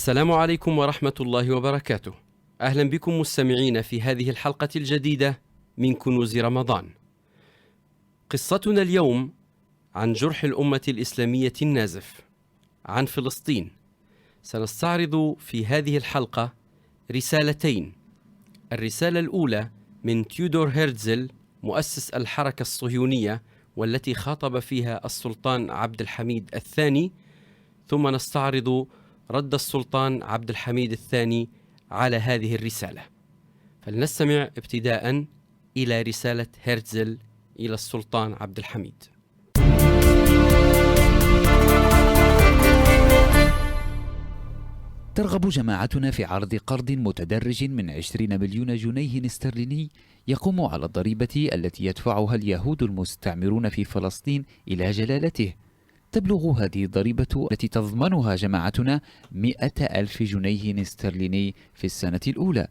السلام عليكم ورحمة الله وبركاته. أهلا بكم مستمعين في هذه الحلقة الجديدة من كنوز رمضان. قصتنا اليوم عن جرح الأمة الإسلامية النازف، عن فلسطين. سنستعرض في هذه الحلقة رسالتين. الرسالة الأولى من تيودور هيرتزل مؤسس الحركة الصهيونية، والتي خاطب فيها السلطان عبد الحميد الثاني، ثم نستعرض رد السلطان عبد الحميد الثاني على هذه الرسالة. فلنستمع ابتداء إلى رسالة هيرتزل إلى السلطان عبد الحميد. ترغب جماعتنا في عرض قرض متدرج من 20 مليون جنيه استرليني يقوم على الضريبة التي يدفعها اليهود المستعمرون في فلسطين إلى جلالته. تبلغ هذه الضريبة التي تضمنها جماعتنا 100,000 جنيه استرليني في السنة الأولى،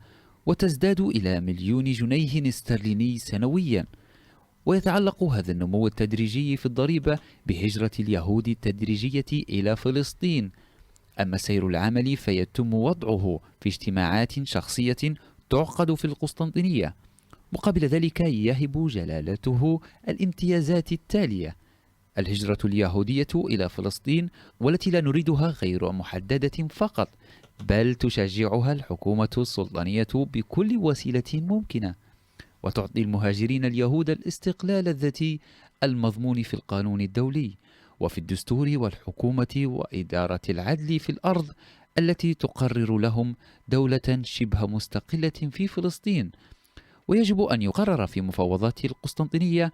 وتزداد إلى 1,000,000 جنيه استرليني سنويا. ويتعلق هذا النمو التدريجي في الضريبة بهجرة اليهود التدريجية إلى فلسطين. أما سير العمل فيتم وضعه في اجتماعات شخصية تعقد في القسطنطينية. مقابل ذلك يهب جلالته الامتيازات التالية: الهجرة اليهودية إلى فلسطين، والتي لا نريدها غير محددة فقط، بل تشجعها الحكومة السلطانية بكل وسيلة ممكنة، وتعطي المهاجرين اليهود الاستقلال الذاتي المضمون في القانون الدولي وفي الدستور والحكومة وإدارة العدل في الأرض، التي تقرر لهم دولة شبه مستقلة في فلسطين. ويجب أن يقرر في مفاوضات القسطنطينية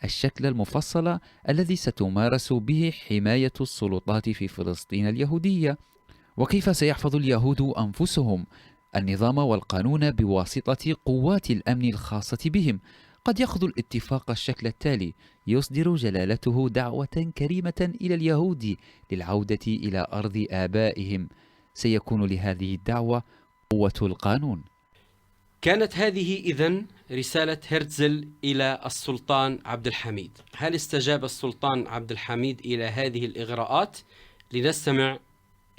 الشكل المفصل الذي ستمارس به حماية السلطات في فلسطين اليهودية، وكيف سيحفظ اليهود أنفسهم النظام والقانون بواسطة قوات الأمن الخاصة بهم. قد يأخذ الاتفاق الشكل التالي: يصدر جلالته دعوة كريمة إلى اليهود للعودة إلى أرض آبائهم. سيكون لهذه الدعوة قوة القانون. كانت هذه إذن رسالة هيرتزل إلى السلطان عبد الحميد. هل استجاب السلطان عبد الحميد إلى هذه الإغراءات؟ لنستمع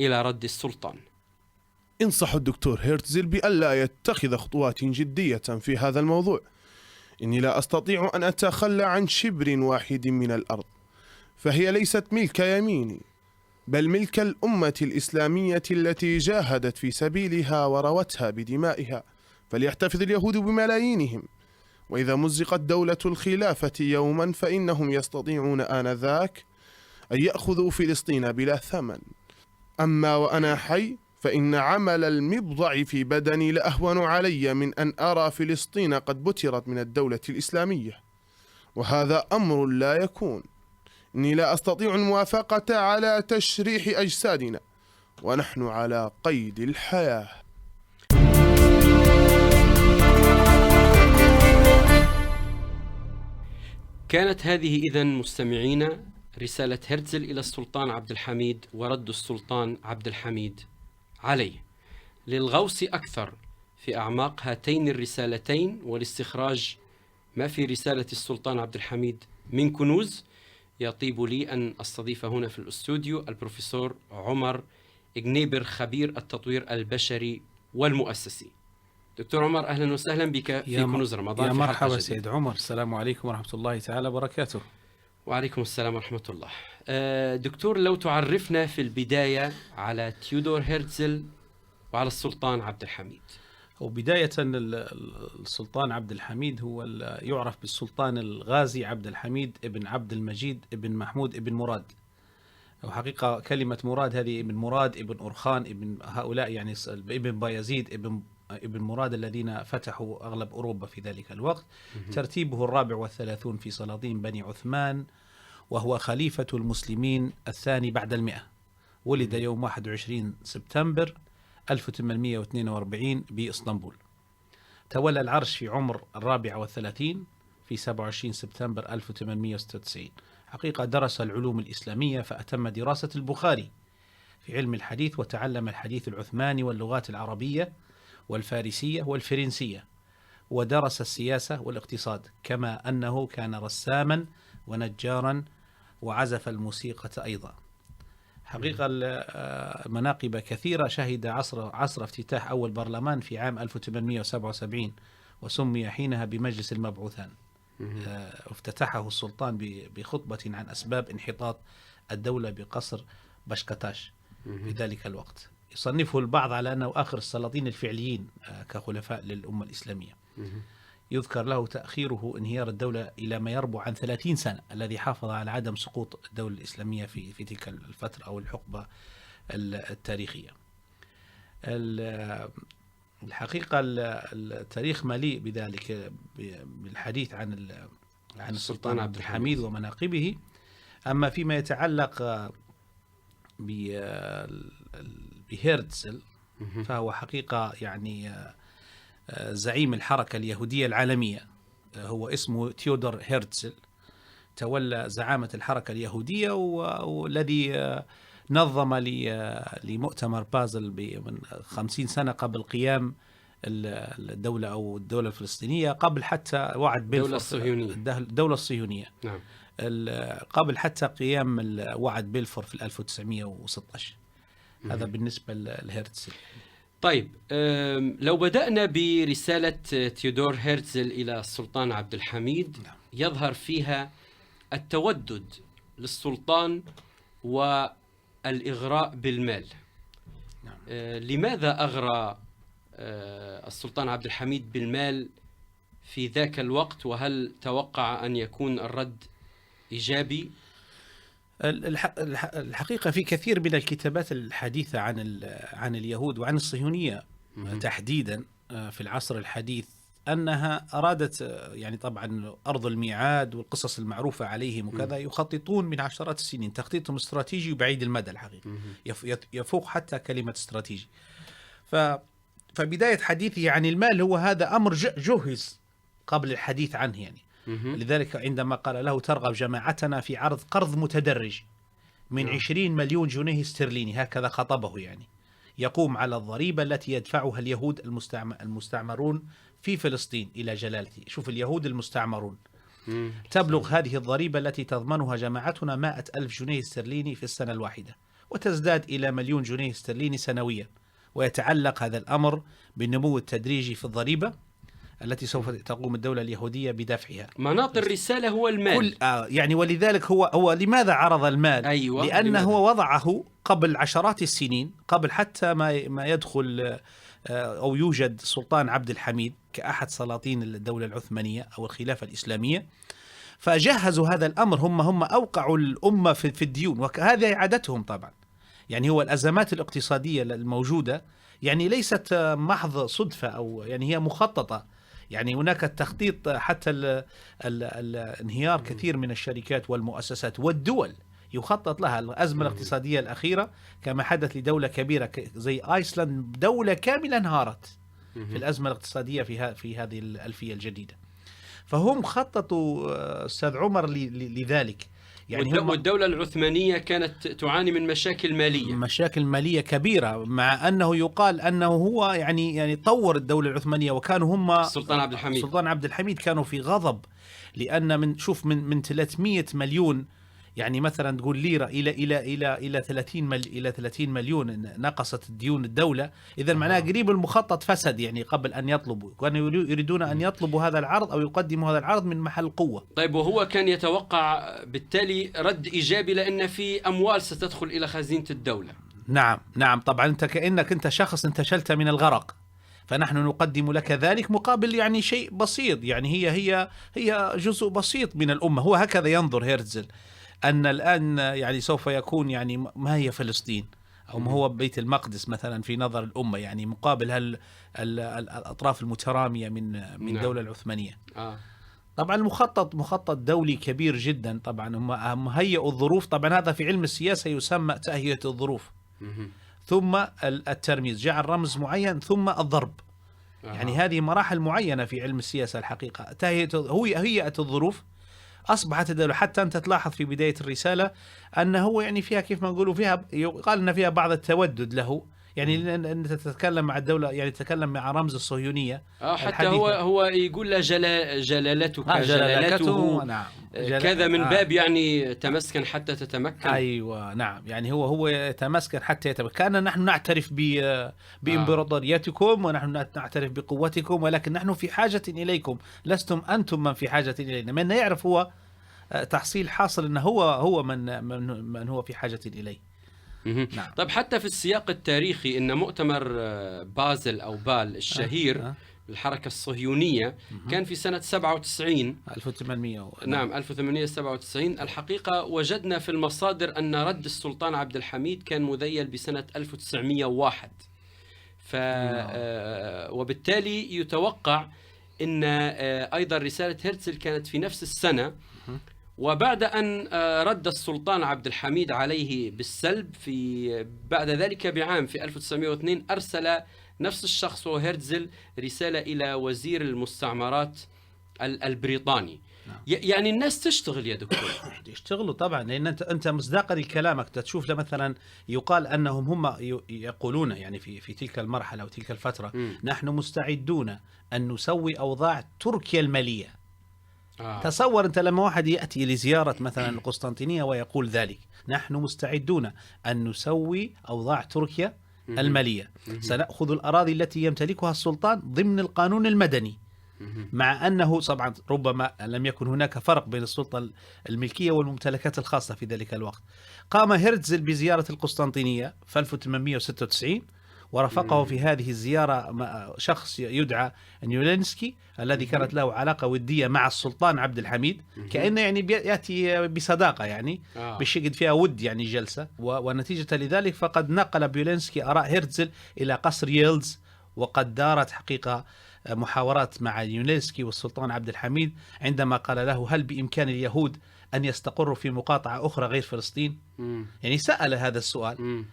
إلى رد السلطان. انصح الدكتور هيرتزل بألا يتخذ خطوات جدية في هذا الموضوع. إني لا أستطيع أن أتخلى عن شبر واحد من الأرض، فهي ليست ملك يميني، بل ملك الأمة الإسلامية التي جاهدت في سبيلها وروتها بدمائها. فليحتفظ اليهود بملايينهم، وإذا مزقت دولة الخلافة يوما فإنهم يستطيعون آنذاك أن يأخذوا فلسطين بلا ثمن. أما وأنا حي فإن عمل المبضع في بدني لأهون علي من أن أرى فلسطين قد بترت من الدولة الإسلامية، وهذا أمر لا يكون. إني لا أستطيع الموافقة على تشريح أجسادنا ونحن على قيد الحياة. كانت هذه إذن مستمعين رسالة هيرتزل إلى السلطان عبد الحميد ورد السلطان عبد الحميد عليه. للغوص أكثر في أعماق هاتين الرسالتين والاستخراج ما في رسالة السلطان عبد الحميد من كنوز، يطيب لي أن أستضيف هنا في الأستوديو البروفيسور عمر إجنيبر، خبير التطوير البشري والمؤسسي. دكتور عمر، أهلا وسهلا بك في كنوز رمضان. يا مرحبا سيد عمر، السلام عليكم ورحمة الله تعالى وبركاته. وعليكم السلام ورحمة الله. دكتور، لو تعرفنا في البداية على تيودور هيرتزل وعلى السلطان عبد الحميد. وبداية السلطان عبد الحميد هو يعرف بالسلطان الغازي عبد الحميد ابن عبد المجيد ابن محمود ابن مراد. وحقيقة كلمة مراد هذه ابن مراد ابن أرخان ابن هؤلاء، يعني ابن بايزيد ابن مراد الذين فتحوا أغلب أوروبا في ذلك الوقت. ترتيبه 34 في سلاطين بني عثمان، وهو خليفة المسلمين الثاني بعد 100. ولد يوم 21 سبتمبر 1842 بإسطنبول. تولى العرش في عمر 34 في 27 سبتمبر 1896. حقيقة درس العلوم الإسلامية، فأتم دراسة البخاري في علم الحديث، وتعلم الحديث العثماني واللغات العربية والفارسية والفرنسية، ودرس السياسة والاقتصاد، كما أنه كان رساما ونجارا وعزف الموسيقى أيضا. حقيقة مناقب كثيرة. شهد عصر افتتاح أول برلمان في عام 1877 وسمي حينها بمجلس المبعوثان. افتتحه السلطان بخطبة عن أسباب انحطاط الدولة بقصر بشكتاش في ذلك الوقت. يصنفه البعض على أنه آخر السلاطين الفعليين كخلفاء للأمة الإسلامية. يذكر له تأخيره انهيار الدولة إلى ما يربو عن 30 سنة، الذي حافظ على عدم سقوط الدولة الإسلامية في تلك الفترة أو الحقبة التاريخية. الحقيقة التاريخ مليء بذلك، بالحديث عن السلطان عبد الحميد ومناقبه. أما فيما يتعلق بهرتزل فهو حقيقة يعني زعيم الحركة اليهودية العالمية، هو اسمه تيودور هرتزل. تولى زعامة الحركة اليهودية، والذي نظم لمؤتمر بازل من 50 سنة قبل قيام الدولة أو الدولة الفلسطينية، قبل حتى وعد بلفور الدولة الصهيونية. نعم. قبل حتى قيام وعد بلفور في 1916. هذا بالنسبة لهرتزل. طيب، لو بدأنا برسالة تيودور هرتزل إلى السلطان عبد الحميد، يظهر فيها التودد للسلطان والإغراء بالمال. لماذا أغرى السلطان عبد الحميد بالمال في ذاك الوقت، وهل توقع أن يكون الرد إيجابي؟ الحقيقة في كثير من الكتابات الحديثة عن اليهود وعن الصهيونية تحديدا في العصر الحديث أنها أرادت، يعني طبعا أرض الميعاد والقصص المعروفة عليهم وكذا، يخططون من عشرات السنين، تخطيطهم استراتيجي وبعيد المدى الحقيقة، يفوق حتى كلمة استراتيجي. فبداية حديثه عن المال هو هذا أمر جهز قبل الحديث عنه يعني. لذلك عندما قال له ترغب جماعتنا في عرض قرض متدرج من 20 مليون جنيه استرليني، هكذا خطبه يعني، يقوم على الضريبة التي يدفعها اليهود المستعمرون في فلسطين إلى جلالته. شوف، اليهود المستعمرون تبلغ هذه الضريبة التي تضمنها جماعتنا 100,000 جنيه استرليني في السنة الواحدة، وتزداد إلى 1,000,000 جنيه استرليني سنويا. ويتعلق هذا الأمر بالنمو التدريجي في الضريبة التي سوف تقوم الدولة اليهودية بدفعها. مناط الرسالة هو المال. يعني ولذلك هو لماذا عرض المال؟ أيوة، لأنه هو وضعه قبل عشرات السنين، قبل حتى ما يدخل أو يوجد السلطان عبد الحميد كأحد سلاطين الدولة العثمانية أو الخلافة الإسلامية. فجهزوا هذا الأمر، هم أوقعوا الأمة في الديون، وهذه عادتهم طبعا. يعني هو الأزمات الاقتصادية الموجودة يعني ليست محض صدفة، أو يعني هي مخططة. يعني هناك التخطيط حتى الانهيار كثير من الشركات والمؤسسات والدول يخطط لها. الأزمة الاقتصادية الأخيرة كما حدث لدولة كبيرة زي آيسلند، دولة كاملة انهارت في الأزمة الاقتصادية في هذه الألفية الجديدة. فهم خططوا أستاذ عمر لذلك. يعني والدولة العثمانية كانت تعاني من مشاكل مالية كبيرة، مع أنه يقال أنه هو يعني طور الدولة العثمانية، وكانوا هم السلطان عبد الحميد كانوا في غضب، لأن من 300 مليون يعني مثلا تقول ليرة إلى 30 مليون نقصت ديون الدولة. إذا معناها قريب المخطط فسد، يعني قبل أن يطلبوا، كانوا يريدون أن يطلبوا هذا العرض أو يقدموا هذا العرض من محل قوة. طيب، وهو كان يتوقع بالتالي رد إيجابي، لأن في أموال ستدخل إلى خزينة الدولة. نعم طبعا. أنت كأنك أنت شخص انتشلت من الغرق، فنحن نقدم لك ذلك مقابل يعني شيء بسيط، يعني هي جزء بسيط من الأمة. هو هكذا ينظر هرتزل، أن الآن يعني سوف يكون يعني ما هي فلسطين أو ما هو بيت المقدس مثلا في نظر الأمة، يعني مقابل الأطراف المترامية من الدولة العثمانية. طبعا مخطط دولي كبير جدا. طبعا هم هيئوا الظروف. طبعا هذا في علم السياسة يسمى تهيئة الظروف، ثم الترميز، جعل رمز معين، ثم الضرب. يعني هذه مراحل معينة في علم السياسة الحقيقة. هيئة الظروف أصبحت الدولة، حتى أنت تلاحظ في بداية الرسالة أنه يعني فيها كيف ما نقولوا فيها، يقال أن فيها بعض التودد له، يعني أن تتكلم مع الدولة، يعني تتكلم مع رمز الصهيونية حتى الحديثة. هو يقول له جلالتك جلالته، نعم، كذا من باب يعني تمسكن حتى تتمكن. أيوة نعم، يعني هو يتمسكن حتى يتمكن. كان نحن نعترف بإمبراطوريتكم ونحن نعترف بقوتكم، ولكن نحن في حاجة إليكم، لستم أنتم من في حاجة إلينا. من يعرف هو تحصيل حاصل أنه هو من هو في حاجة إليه. نعم. طب حتى في السياق التاريخي إن مؤتمر بازل أو بال الشهير الحركة الصهيونية كان في سنة 97 1800. نعم 1897. الحقيقة وجدنا في المصادر أن رد السلطان عبد الحميد كان مذيل بسنة 1901. وبالتالي يتوقع أن أيضا رسالة هرتزل كانت في نفس السنة. وبعد أن رد السلطان عبد الحميد عليه بالسلب بعد ذلك بعام في 1902 أرسل نفس الشخص وهرتزل رسالة إلى وزير المستعمرات البريطاني. يعني الناس تشتغل يا دكتور. يشتغلوا طبعا، لأن أنت مصداقا لكلامك تشوف مثلا يقال أنهم هم يقولون يعني في تلك المرحلة وتلك الفترة نحن مستعدون أن نسوي أوضاع تركيا المالية. تصور أنت لما واحد يأتي لزيارة مثلا القسطنطينية ويقول ذلك، نحن مستعدون أن نسوي أوضاع تركيا المالية، سنأخذ الأراضي التي يمتلكها السلطان ضمن القانون المدني، مع أنه طبعا ربما لم يكن هناك فرق بين السلطة الملكية والممتلكات الخاصة في ذلك الوقت. قام هرتزل بزيارة القسطنطينية في 1896، ورافقه في هذه الزيارة شخص يدعى نيولينسكي الذي كانت له علاقة ودية مع السلطان عبد الحميد، كأنه يعني يأتي بصداقة يعني بشكل فيها ود يعني جلسة. ونتيجة لذلك فقد نقل بيولينسكي آراء هرتزل إلى قصر ييلز، وقد دارت حقيقة محاورات مع نيولينسكي والسلطان عبد الحميد عندما قال له هل بإمكان اليهود أن يستقروا في مقاطعة أخرى غير فلسطين؟ يعني سأل هذا السؤال.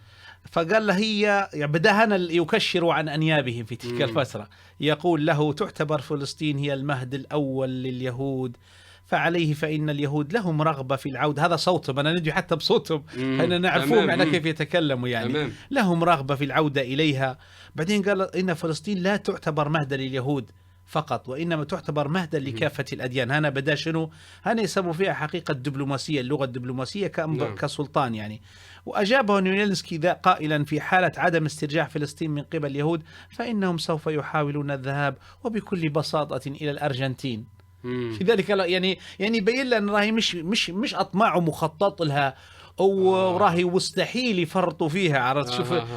فقال له بدأ هنا يكشر عن أنيابهم في تلك الفترة، يقول له تعتبر فلسطين هي المهد الأول لليهود، فإن اليهود لهم رغبة في العودة. هذا صوتهم، أنا ندي حتى بصوتهم أنا نعرفون معنا كيف يتكلموا يعني. لهم رغبة في العودة إليها. بعدين قال إن فلسطين لا تعتبر مهدا لليهود فقط، وإنما تعتبر مهدا لكافة الأديان. هنا بدأ شنو؟ هنا يسموا فيها حقيقة الدبلوماسية، اللغة الدبلوماسية كسلطان يعني. وأجابه نيولينسكي قائلا في حالة عدم استرجاع فلسطين من قبل اليهود فإنهم سوف يحاولون الذهاب وبكل بساطة إلى الأرجنتين. في ذلك يعني بين لنا راهي مش أطماع مخطط لها وراهي مستحيل يفرطوا فيها. عرفت؟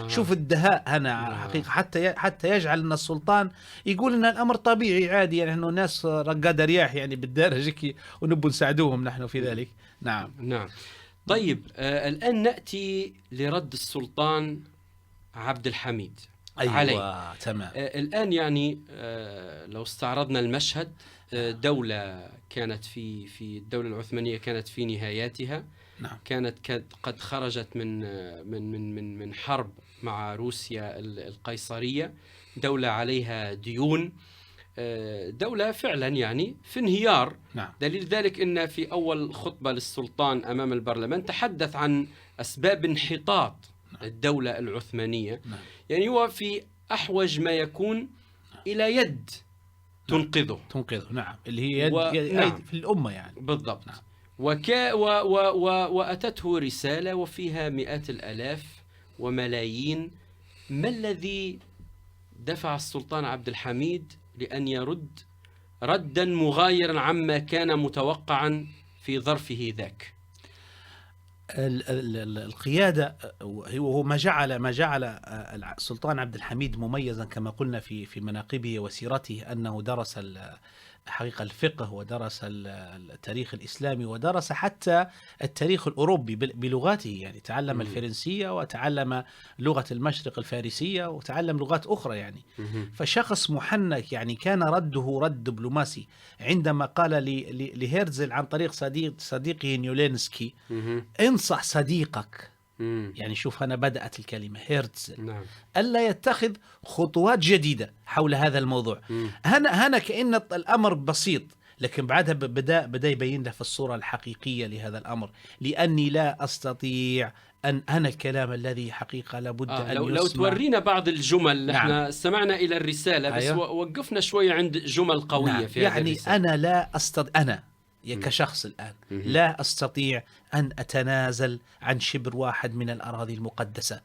شوف الدهاء هنا حقيقة، حتى يجعل أن السلطان يقول أن الأمر طبيعي عادي، يعني إنه ناس رقادة رياح يعني بالدارجة ونبوا نساعدوهم نحن في ذلك. نعم. طيب الآن نأتي لرد السلطان عبد الحميد عليه. تمام. الآن يعني لو استعرضنا المشهد، دولة كانت في الدولة العثمانية كانت في نهاياتها. نعم. كانت قد خرجت من حرب مع روسيا القيصرية، دولة عليها ديون، دولة فعلا يعني في انهيار. نعم. دليل ذلك أن في أول خطبة للسلطان أمام البرلمان تحدث عن أسباب انحطاط الدولة العثمانية. نعم. يعني هو في أحوج ما يكون إلى يد تنقذه. نعم، اللي هي نعم. في الأمة يعني. بالضبط. نعم. وأتته رسالة وفيها مئات الآلاف وملايين. ما الذي دفع السلطان عبد الحميد لأن يرد ردا مغايرا عما كان متوقعا في ظرفه ذاك؟ القيادة هو ما جعل السلطان عبد الحميد مميزا كما قلنا في مناقبه وسيرته، أنه درس حقيقة الفقه، ودرس التاريخ الإسلامي، ودرس حتى التاريخ الأوروبي بلغاته، يعني تعلم الفرنسية وتعلم لغة المشرق الفارسية وتعلم لغات أخرى يعني. فشخص محنك يعني. كان رده رد دبلوماسي عندما قال لهرتزل عن طريق صديقه نيولينسكي انصح صديقك. يعني شوف هنا بدأت الكلمة هرتزل. نعم. ألا يتخذ خطوات جديدة حول هذا الموضوع. هنا كأن الأمر بسيط، لكن بعدها بدأ يبين له في الصورة الحقيقية لهذا الأمر، لأني لا أستطيع أنا الكلام الذي حقيقة لابد أن لو يسمع. تورينا بعض الجمل. نعم. احنا استمعنا إلى الرسالة بس أيوه. وقفنا شوية عند جمل قوية. نعم. في هذه يعني الرسالة. أنا لا أستطيع، أنا كشخص الآن لا أستطيع أن أتنازل عن شبر واحد من الأراضي المقدسة.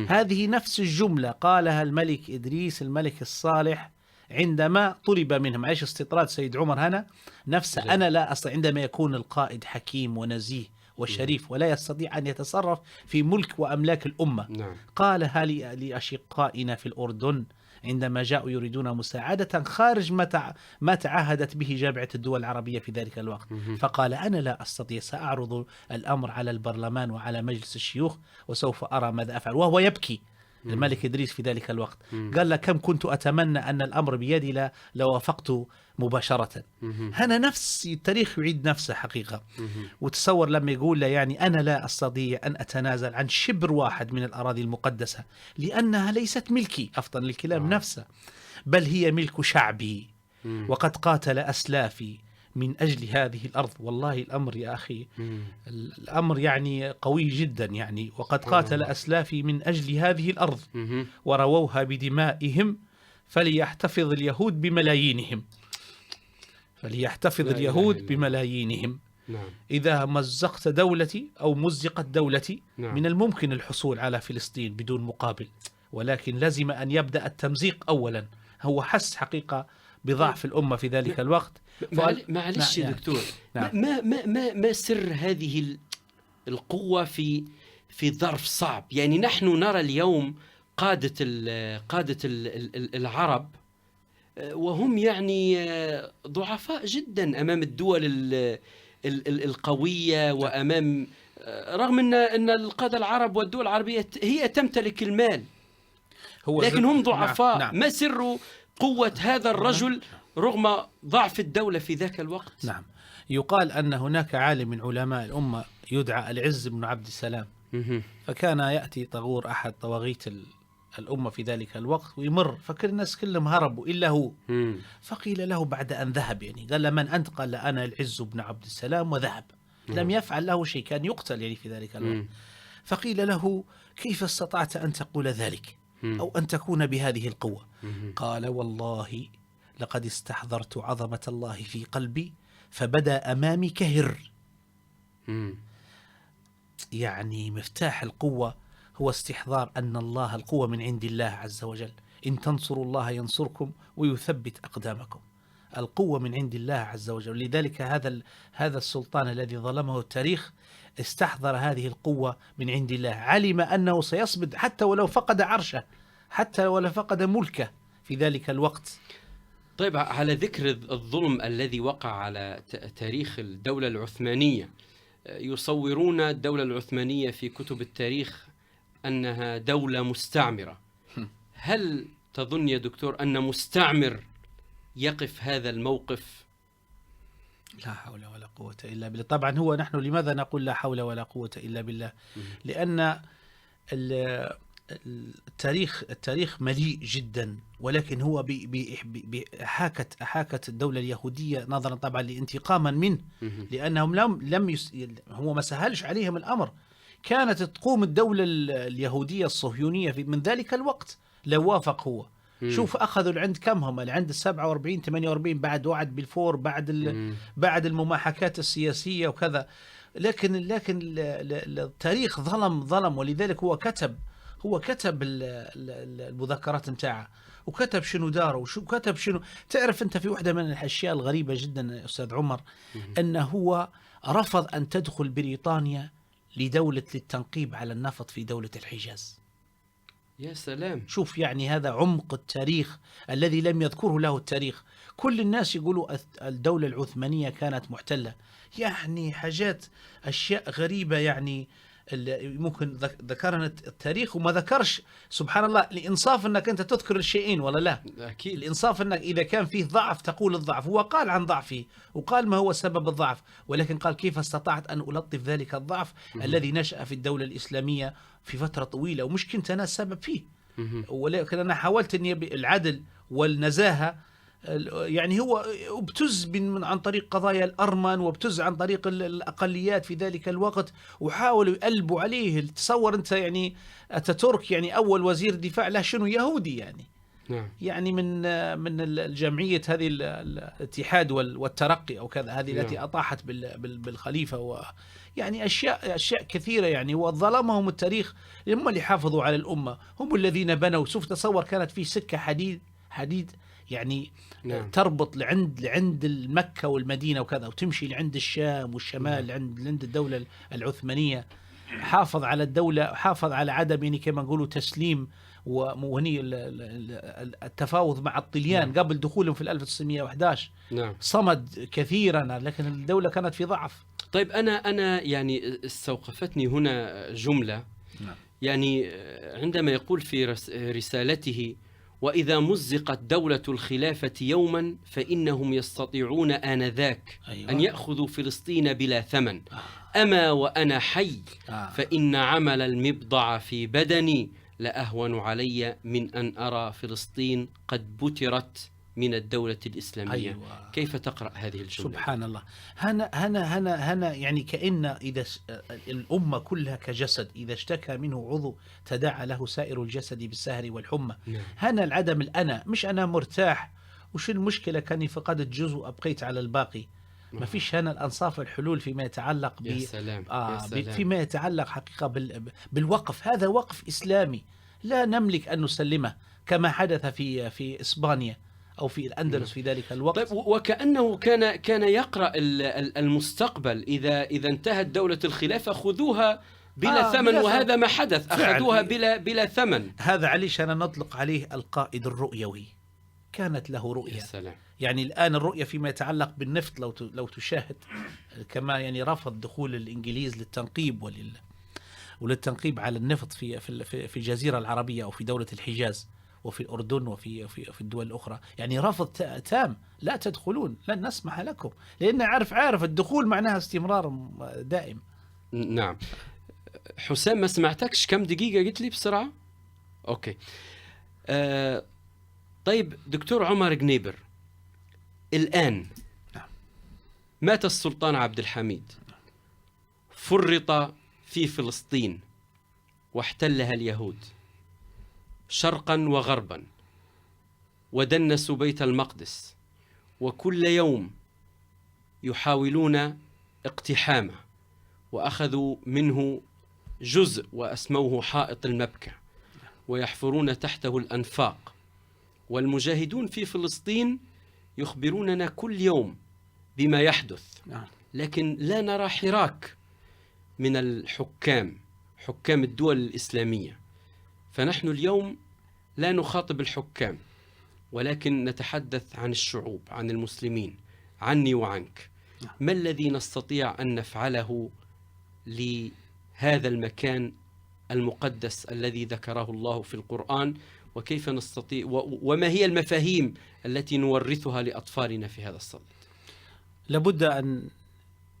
هذه نفس الجملة قالها الملك إدريس الملك الصالح عندما طلب منهم، عيش استطراد سيد عمر هنا نفسه. أنا لا أستطيع، عندما يكون القائد حكيم ونزيه وشريف ولا يستطيع أن يتصرف في ملك وأملاك الأمة. نعم. قالها لأشقائنا في الأردن عندما جاءوا يريدون مساعدة خارج ما تعهدت به جامعة الدول العربية في ذلك الوقت. فقال أنا لا أستطيع، سأعرض الأمر على البرلمان وعلى مجلس الشيوخ وسوف أرى ماذا أفعل. وهو يبكي الملك إدريس في ذلك الوقت. قال له كم كنت أتمنى أن الأمر بيدي لوافقت مباشرة. هنا نفس التاريخ يعيد نفسه حقيقة. وتصور لما يقول له يعني أنا لا أستطيع أن أتنازل عن شبر واحد من الأراضي المقدسة لأنها ليست ملكي، أفضل الكلام نفسه، بل هي ملك شعبي وقد قاتل أسلافي من أجل هذه الأرض. والله الأمر يا أخي الأمر يعني قوي جدا يعني. وقد قاتل أسلافي من أجل هذه الأرض ورووها بدمائهم فليحتفظ اليهود بملايينهم. فليحتفظ اليهود بملايينهم. نعم. إذا مزقت دولتي أو مزقت دولتي نعم. من الممكن الحصول على فلسطين بدون مقابل، ولكن لازم أن يبدأ التمزيق أولا. هو حس حقيقة بضعف الأمة في ذلك الوقت. معلش يا دكتور. نعم. ما سر هذه القوة في ظرف صعب؟ يعني نحن نرى اليوم قادة العرب وهم يعني ضعفاء جدا أمام الدول القوية، وأمام رغم أن القادة العرب والدول العربية هي تمتلك المال، لكن هم ضعفاء. نعم. ما سر قوة هذا الرجل رغم ضعف الدولة في ذاك الوقت؟ نعم. يقال أن هناك عالم من علماء الأمة يدعى العز بن عبد السلام، فكان يأتي طغور أحد طواغيت الأمة في ذلك الوقت ويمر، فكر الناس كلهم هربوا إلا هو. فقيل له بعد أن ذهب، يعني قال له من أنت؟ قال أنا العز بن عبد السلام، وذهب. لم يفعل له شيء، كان يقتل يعني في ذلك الوقت. فقيل له كيف استطعت أن تقول ذلك أو أن تكون بهذه القوة؟ قال والله لقد استحضرت عظمة الله في قلبي فبدا أمامي كهر. يعني مفتاح القوة هو استحضار أن الله القوة من عند الله عز وجل. إن تنصروا الله ينصركم ويثبت أقدامكم. القوة من عند الله عز وجل. لذلك هذا السلطان الذي ظلمه التاريخ استحضر هذه القوة من عند الله، علم أنه سيصمد حتى ولو فقد عرشه، حتى ولو فقد ملكه في ذلك الوقت. طيب، على ذكر الظلم الذي وقع على تاريخ الدولة العثمانية، يصورون الدولة العثمانية في كتب التاريخ أنها دولة مستعمرة. هل تظن يا دكتور أن مستعمر يقف هذا الموقف؟ لا حول ولا قوة إلا بالله. طبعا هو نحن لماذا نقول لا حول ولا قوة إلا بالله؟ لأن التاريخ مليء جدا، ولكن هو أحاكت الدولة اليهودية نظرا طبعا لانتقاما منه، لأنهم هو ما سهلش عليهم الأمر. كانت تقوم الدولة اليهودية الصهيونية من ذلك الوقت لو وافق هو. شوف أخذوا عند كم هم؟ عند 47 48 بعد وعد بلفور، بعد المماحكات السياسية وكذا. لكن التاريخ ظلم، ولذلك هو كتب المذكرات متاعه، وكتب شنو داره وكتب شنو. تعرف أنت في واحدة من الأشياء الغريبة جدا أستاذ عمر، أنه هو رفض أن تدخل بريطانيا للتنقيب على النفط في دولة الحجاز. يا سلام. شوف يعني هذا عمق التاريخ الذي لم يذكره له التاريخ. كل الناس يقولوا الدولة العثمانية كانت محتلة، يعني أشياء غريبة يعني ممكن ذكرنا التاريخ وما ذكرش. سبحان الله، الإنصاف أنك أنت تذكر الشيئين ولا لا؟ أكيد. الإنصاف أنك إذا كان فيه ضعف تقول الضعف. هو قال عن ضعفه وقال ما هو سبب الضعف، ولكن قال كيف استطعت أن ألطف ذلك الضعف الذي نشأ في الدولة الإسلامية في فترة طويلة ومش كنت أنا السبب فيه، ولكن أنا حاولت أن العدل والنزاهة يعني هو ابتز عن طريق قضايا الأرمن، وابتز عن طريق الأقليات في ذلك الوقت، وحاولوا يقلبوا عليه. تصور أنت يعني أتاتورك يعني أول وزير دفاع له شنو يهودي يعني. نعم. يعني من الجمعية هذه الاتحاد والترقي أو كذا، هذه التي أطاحت بالخليفة، يعني أشياء كثيرة يعني. وظلمهم التاريخ، هم اللي حافظوا على الأمة، هم الذين بنوا. شوف تصور كانت في سكة حديد يعني نعم. تربط لعند مكة والمدينة وكذا، وتمشي لعند الشام والشمال لعند الدولة العثمانية. حافظ على الدولة، حافظ على عدم يعني كما نقولوا تسليم وهني التفاوض مع الطليان قبل دخولهم في 1911. نعم. صمد كثيرا، لكن الدولة كانت في ضعف. طيب أنا يعني استوقفتني هنا جملة. نعم. يعني عندما يقول في رسالته: وإذا مزقت دولة الخلافة يوما فإنهم يستطيعون آنذاك أن يأخذوا فلسطين بلا ثمن. أما وأنا حي فإن عمل المبضع في بدني لأهون علي من أن أرى فلسطين قد بترت من الدولة الإسلامية. كيف تقرأ هذه الجملة؟ سبحان الله. هنا يعني كأن إذا الأمة كلها كجسد، إذا اشتكى منه عضو تداعى له سائر الجسد بالسهر والحمى. هنا العدم الأنا، مش أنا مرتاح وش المشكلة كاني فقدت جزء أبقيت على الباقي. ما فيش هنا الأنصاف والحلول فيما يتعلق يا سلام. فيما يتعلق حقيقة بالوقف. هذا وقف إسلامي لا نملك أن نسلمه، كما حدث في إسبانيا أو في الأندلس في ذلك الوقت. طيب، وكأنه كان يقرأ المستقبل. إذا انتهت دولة الخلافة خذوها بلا ثمن، وهذا ما حدث. أخذوها بلا ثمن. هذا عليش أنا نطلق عليه القائد الرؤيوي. كانت له رؤية. يا سلام. يعني الآن الرؤية فيما يتعلق بالنفط، لو تشاهد كما يعني رفض دخول الإنجليز للتنقيب وللتنقيب على النفط في الجزيرة العربية أو في دولة الحجاز وفي الأردن وفي الدول الأخرى. يعني رفض تام، لا تدخلون، لن نسمح لكم، لأن عارف الدخول معناها استمرار دائم. نعم. حسام، ما سمعتكش كم دقيقة قلت لي بسرعة؟ أوكي. طيب دكتور عمر جنيبر، الآن مات السلطان عبد الحميد، فرط في فلسطين واحتلها اليهود شرقا وغربا، ودنسوا بيت المقدس، وكل يوم يحاولون اقتحامه، وأخذوا منه جزء وأسموه حائط المبكى، ويحفرون تحته الأنفاق. والمجاهدون في فلسطين يخبروننا كل يوم بما يحدث، لكن لا نرى حراك من حكام الدول الإسلامية. فنحن اليوم لا نخاطب الحكام، ولكن نتحدث عن الشعوب، عن المسلمين، عني وعنك. ما الذي نستطيع أن نفعله لهذا المكان المقدس الذي ذكره الله في القرآن؟ وكيف نستطيع وما هي المفاهيم التي نورثها لأطفالنا في هذا الصدد؟ لابد أن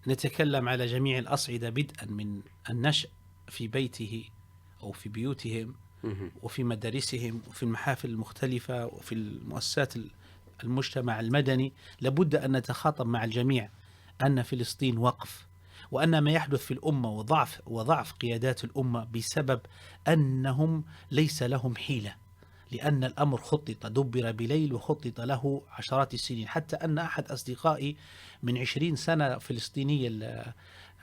نتكلم على جميع الأصعدة، بدءا من النشأ في بيته أو في بيوتهم، وفي مدارسهم، وفي المحافل المختلفة، وفي المؤسسات المجتمع المدني. لابد أن نتخاطب مع الجميع أن فلسطين وقف، وأن ما يحدث في الأمة وضعف قيادات الأمة بسبب أنهم ليس لهم حيلة، لأن الأمر خطط، دبر بليل وخطط له عشرات السنين. حتى أن أحد أصدقائي من 20 سنة فلسطيني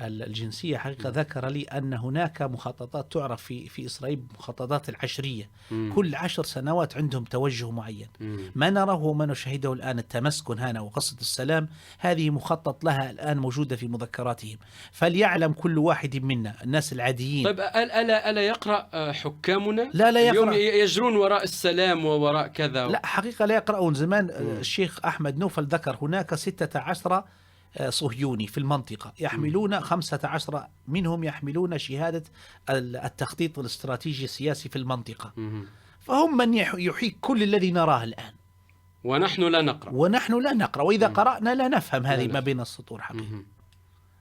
الجنسية حقيقة ذكر لي أن هناك مخططات تعرف في إسرائيل مخططات العشرية. كل 10 سنوات عندهم توجه معين. ما نراه وما نشاهده الآن التمسكن هنا وقصة السلام، هذه مخطط لها الآن موجودة في مذكراتهم. فليعلم كل واحد منا، الناس العاديين. طيب، ألا يقرأ حكامنا؟ لا يقرأ. اليوم يجرون وراء السلام ووراء كذا. لا حقيقة لا يقرؤون. زمان الشيخ أحمد نوفل ذكر هناك 16 صهيوني في المنطقة يحملون 15 منهم يحملون شهادة التخطيط الاستراتيجي السياسي في المنطقة. فهم من يحيك كل الذي نراه الآن، ونحن لا نقرأ. وإذا قرأنا لا نفهم هذه ما بين السطور حقيقة.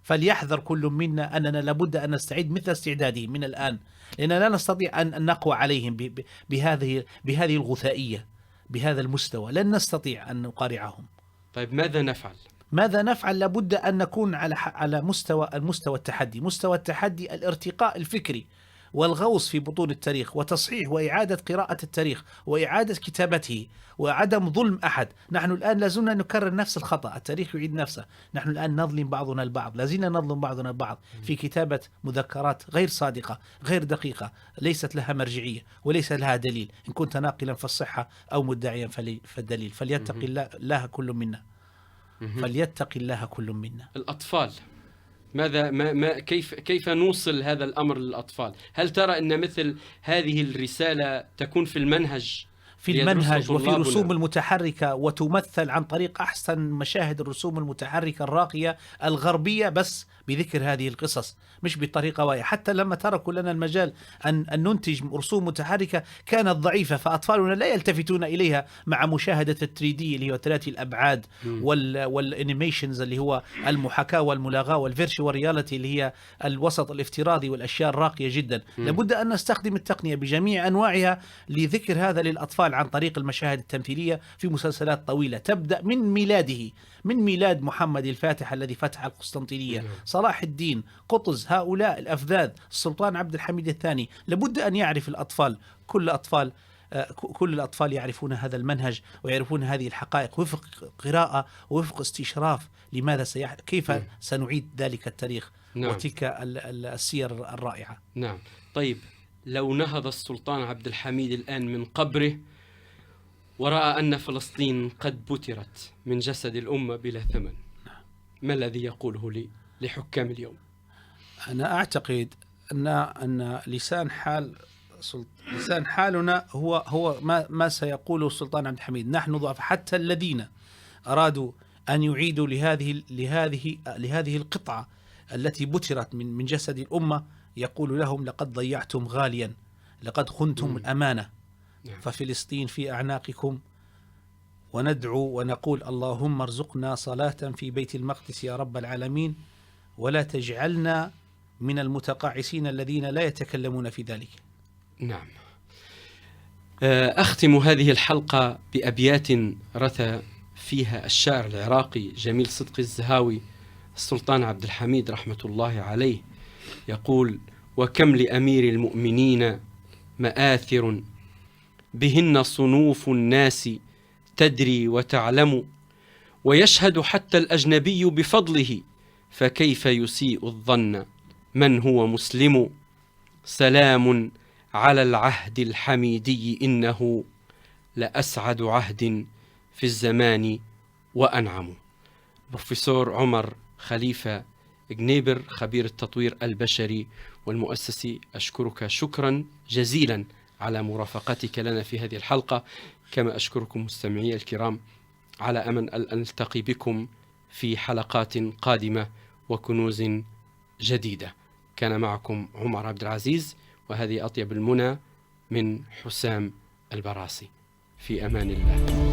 فليحذر كل منا أننا لابد أن نستعد مثل استعدادهم من الآن، لأننا لا نستطيع أن نقوى عليهم بهذه الغثائية. بهذا المستوى، لن نستطيع أن نقارعهم. طيب ماذا نفعل؟ ماذا نفعل؟ لابد أن نكون على مستوى التحدي، مستوى التحدي الارتقاء الفكري والغوص في بطون التاريخ وتصحيح وإعادة قراءة التاريخ وإعادة كتابته وعدم ظلم أحد. نحن الآن لازلنا نكرر نفس الخطأ، التاريخ يعيد نفسه. نحن الآن نظلم بعضنا البعض، لازلنا نظلم بعضنا البعض في كتابة مذكرات غير صادقة غير دقيقة، ليست لها مرجعية وليس لها دليل. إن كنت ناقلا فالصحة أو مدعيا فالدليل. فليتق الله كل منا، فليتق الله كل منا. الأطفال ماذا كيف نوصل هذا الأمر للأطفال؟ هل ترى أن مثل هذه الرسالة تكون في المنهج وفي رسوم المتحركة، وتمثل عن طريق أحسن مشاهد الرسوم المتحركة الراقية الغربية، بس بذكر هذه القصص مش بطريقة واعية. حتى لما تركوا لنا المجال أن ننتج رسوم متحركة كانت ضعيفة، فأطفالنا لا يلتفتون إليها مع مشاهدة التريدي اللي هو ثلاثي الأبعاد والانيميشنز اللي هو المحاكاة والملاغاة والفيرشوال رياليتي اللي هي الوسط الافتراضي والأشياء الراقية جدا. لابد أن نستخدم التقنية بجميع أنواعها لذكر هذا للأطفال عن طريق المشاهد التمثيلية في مسلسلات طويلة تبدأ من ميلاد محمد الفاتح الذي فتح القسطنطينية، صلاح الدين، قطز، هؤلاء الأفذاذ، السلطان عبد الحميد الثاني. لابد أن يعرف الأطفال، كل الأطفال يعرفون هذا المنهج ويعرفون هذه الحقائق وفق قراءة ووفق استشراف لماذا كيف سنعيد ذلك التاريخ وتلك السير الرائعة. نعم. طيب لو نهض السلطان عبد الحميد الآن من قبره ورأى أن فلسطين قد بترت من جسد الأمة بلا ثمن، ما الذي يقوله لحكام اليوم؟ أنا أعتقد أن لسان حالنا هو ما سيقوله السلطان عبد الحميد. نحن ضعف، حتى الذين أرادوا أن يعيدوا لهذه القطعة التي بترت من جسد الأمة، يقول لهم: لقد ضيعتم غاليا، لقد خنتم الأمانة، ففلسطين في أعناقكم. وندعو ونقول: اللهم ارزقنا صلاة في بيت المقدس يا رب العالمين، ولا تجعلنا من المتقاعسين الذين لا يتكلمون في ذلك. نعم. أختم هذه الحلقة بأبيات رثى فيها الشاعر العراقي جميل صدقي الزهاوي السلطان عبد الحميد رحمة الله عليه، يقول: وكم لأمير المؤمنين مآثر بهن صنوف الناس تدري وتعلم، ويشهد حتى الأجنبي بفضله، فكيف يسيء الظن من هو مسلم. سلام على العهد الحميدي، إنه لأسعد عهد في الزمان وأنعم. بروفيسور عمر خليفة جنيبر، خبير التطوير البشري والمؤسسي، أشكرك شكرا جزيلا على مرافقتك لنا في هذه الحلقة، كما أشكركم مستمعي الكرام، على أمل أن ألتقي بكم في حلقات قادمة وكنوز جديدة. كان معكم عمر عبد العزيز، وهذه أطيب المنى من حسام البراسي. في أمان الله.